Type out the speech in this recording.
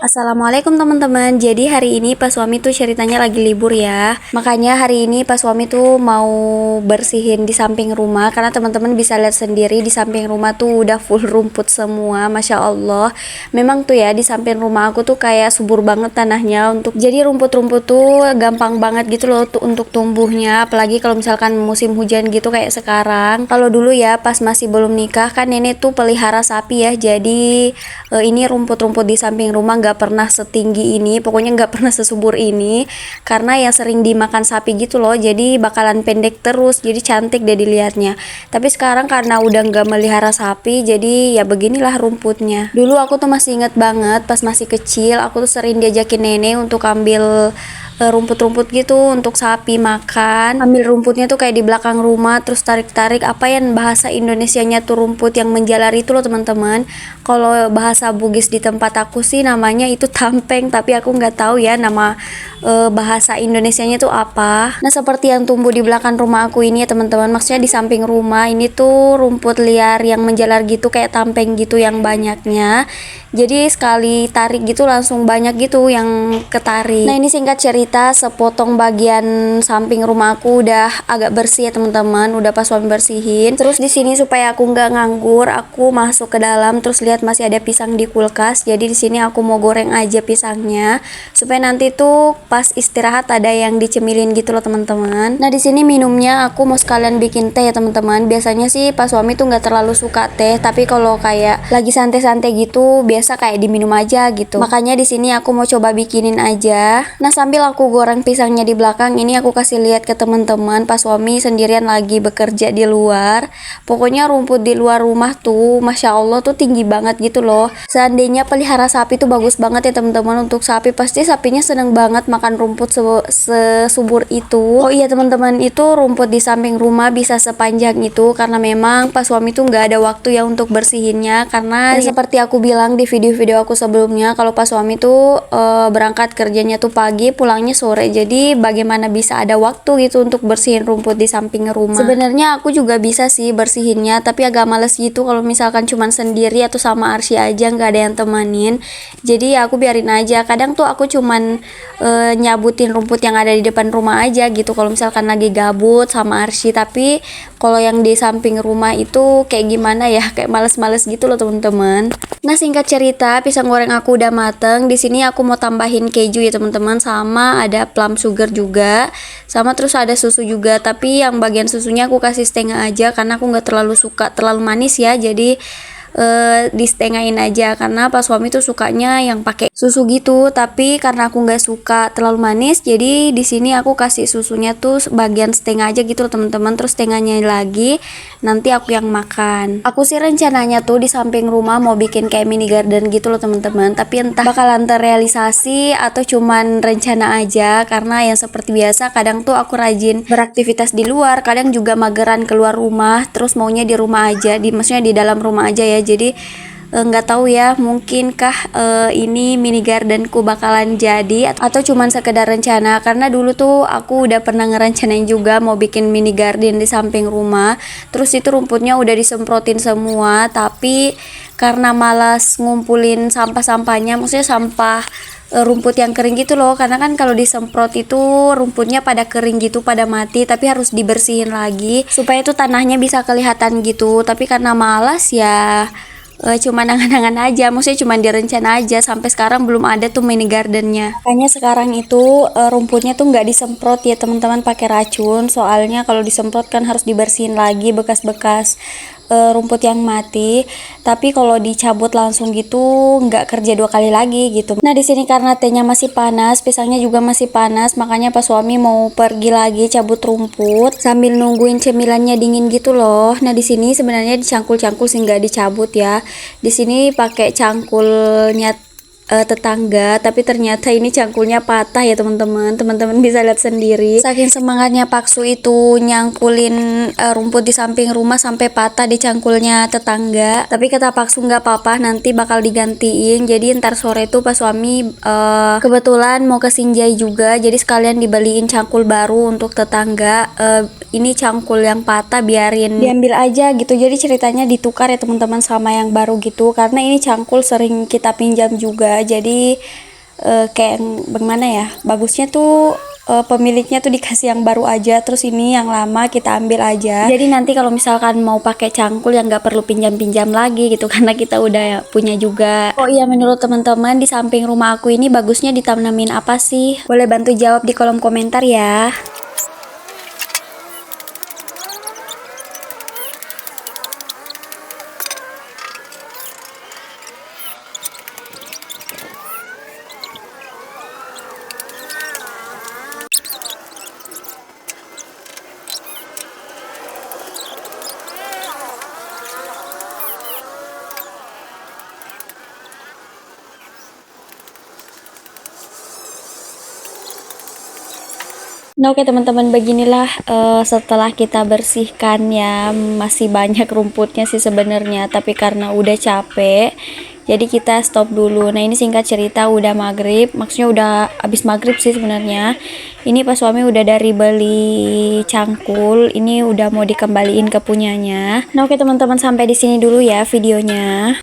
Assalamualaikum teman-teman. Jadi hari ini pas suami tuh ceritanya lagi libur ya. Makanya hari ini pas suami tuh mau bersihin di samping rumah, karena teman-teman bisa lihat sendiri di samping rumah tuh udah full rumput semua, Masya Allah. Memang tuh ya di samping rumah aku tuh kayak subur banget tanahnya, jadi rumput-rumput tuh gampang banget gitu loh tuh untuk tumbuhnya. Apalagi kalau misalkan musim hujan gitu kayak sekarang. Kalau dulu ya pas masih belum nikah kan nenek tuh pelihara sapi ya. Jadi ini rumput-rumput di samping rumah nggak pernah setinggi ini, pokoknya nggak pernah sesubur ini, karena yang sering dimakan sapi gitu loh, jadi bakalan pendek terus, jadi cantik deh dilihatnya. Tapi sekarang karena udah nggak melihara sapi, jadi ya beginilah rumputnya. Dulu aku tuh masih inget banget pas masih kecil, aku tuh sering diajakin nenek untuk ambil rumput-rumput gitu untuk sapi makan. Ambil rumputnya tuh kayak di belakang rumah, terus tarik-tarik, apa ya bahasa Indonesianya tuh rumput yang menjalar itu loh teman-teman. Kalau bahasa Bugis di tempat aku sih namanya itu tampeng, tapi aku nggak tahu ya nama bahasa Indonesianya tuh apa. Nah seperti yang tumbuh di belakang rumah aku ini ya teman-teman, maksudnya di samping rumah ini tuh rumput liar yang menjalar gitu kayak tampeng gitu yang banyaknya. Jadi sekali tarik gitu langsung banyak gitu yang ketarik. Nah ini singkat cerita, sepotong bagian samping rumah aku udah agak bersih ya teman-teman, udah pas suami bersihin. Terus di sini supaya aku nggak nganggur, aku masuk ke dalam terus lihat masih ada pisang di kulkas. Jadi di sini aku mau goreng aja pisangnya supaya nanti tuh pas istirahat ada yang dicemilin gitu loh teman-teman. Nah di sini minumnya aku mau sekalian bikin teh ya teman-teman. Biasanya sih pas suami tuh nggak terlalu suka teh, tapi kalau kayak lagi santai-santai gitu biasa kayak diminum aja gitu. Makanya di sini aku mau coba bikinin aja. Nah sambil aku goreng pisangnya di belakang ini, aku kasih lihat ke teman-teman pas suami sendirian lagi bekerja di luar. Pokoknya rumput di luar rumah tuh Masya Allah tuh tinggi banget gitu loh. Seandainya pelihara sapi tuh bagus banget ya teman-teman. Untuk sapi pasti sapinya seneng banget makan rumput sesubur itu. Oh iya teman-teman, itu rumput di samping rumah bisa sepanjang itu karena memang pas suami tuh nggak ada waktu ya untuk bersihinnya. Karena ya, seperti aku bilang di video-video aku sebelumnya, kalau pas suami tuh berangkat kerjanya tuh pagi, pulangnya sore. Jadi bagaimana bisa ada waktu gitu untuk bersihin rumput di samping rumah. Sebenarnya aku juga bisa sih bersihinnya, tapi agak males gitu kalau misalkan cuman sendiri atau sama Arsy aja nggak ada yang temanin. Jadi ya aku biarin aja. Kadang tuh aku cuman nyabutin rumput yang ada di depan rumah aja gitu kalau misalkan lagi gabut sama Arsy. Tapi kalau yang di samping rumah itu kayak gimana ya, kayak males-males gitu loh teman-teman. Nah singkat cerita, pisang goreng aku udah mateng. Di sini aku mau tambahin keju ya teman-teman, sama ada plum sugar juga, sama terus ada susu juga. Tapi yang bagian susunya aku kasih setengah aja karena aku nggak terlalu suka terlalu manis ya. Jadi disetengahin aja karena pas suami tuh sukanya yang pakai susu gitu, tapi karena aku nggak suka terlalu manis, jadi di sini aku kasih susunya tuh bagian setengah aja gitu loh teman-teman, terus setengahnya lagi nanti aku yang makan. Aku sih rencananya tuh di samping rumah mau bikin kayak mini garden gitu loh teman-teman, tapi entah bakalan terrealisasi atau cuman rencana aja, karena yang seperti biasa kadang tuh aku rajin beraktivitas di luar, kadang juga mageran keluar rumah, terus maunya di rumah aja, maksudnya di dalam rumah aja ya. Jadi nggak tahu ya, mungkinkah ini mini gardenku bakalan jadi atau cuman sekedar rencana, karena dulu tuh aku udah pernah ngerencanain juga mau bikin mini garden di samping rumah, terus itu rumputnya udah disemprotin semua, tapi karena malas ngumpulin sampah-sampahnya, maksudnya sampah rumput yang kering gitu loh, karena kan kalau disemprot itu rumputnya pada kering gitu, pada mati, tapi harus dibersihin lagi supaya itu tanahnya bisa kelihatan gitu. Tapi karena malas ya cuma angan-angan aja, maksudnya cuma direncana aja, sampai sekarang belum ada tuh mini gardennya. Makanya sekarang itu rumputnya tuh nggak disemprot ya teman-teman pakai racun, soalnya kalau disemprot kan harus dibersihin lagi bekas-bekas rumput yang mati. Tapi kalau dicabut langsung gitu nggak kerja 2 kali lagi gitu. Nah di sini karena tehnya masih panas, pisangnya juga masih panas, makanya pas suami mau pergi lagi cabut rumput sambil nungguin cemilannya dingin gitu loh. Nah di sini sebenarnya dicangkul-cangkul sih nggak dicabut ya. Di sini pakai cangkulnya tetangga, tapi ternyata ini cangkulnya patah ya teman-teman. Teman-teman bisa lihat sendiri. Saking semangatnya Paksu itu nyangkulin rumput di samping rumah sampai patah di cangkulnya tetangga. Tapi kata Paksu nggak apa-apa, nanti bakal digantiin. Jadi ntar sore itu pas suami kebetulan mau ke Sinjai juga, jadi sekalian dibeliin cangkul baru untuk tetangga. Ini cangkul yang patah biarin diambil aja gitu. Jadi ceritanya ditukar ya teman-teman sama yang baru gitu, karena ini cangkul sering kita pinjam juga. Jadi kayak bagaimana ya, bagusnya tuh pemiliknya tuh dikasih yang baru aja, terus ini yang lama kita ambil aja. Jadi nanti kalau misalkan mau pakai cangkul yang nggak perlu pinjam-pinjam lagi gitu karena kita udah punya juga. Oh iya, menurut teman-teman di samping rumah aku ini bagusnya ditanamin apa sih? Boleh bantu jawab di kolom komentar ya. Nah, oke teman-teman, beginilah setelah kita bersihkan ya, masih banyak rumputnya sih sebenarnya, tapi karena udah capek jadi kita stop dulu. Nah, ini singkat cerita udah maghrib, maksudnya udah habis maghrib sih sebenarnya. Ini pas suami udah dari beli cangkul, ini udah mau dikembaliin ke punyanya. Nah, oke teman-teman, sampai di sini dulu ya videonya.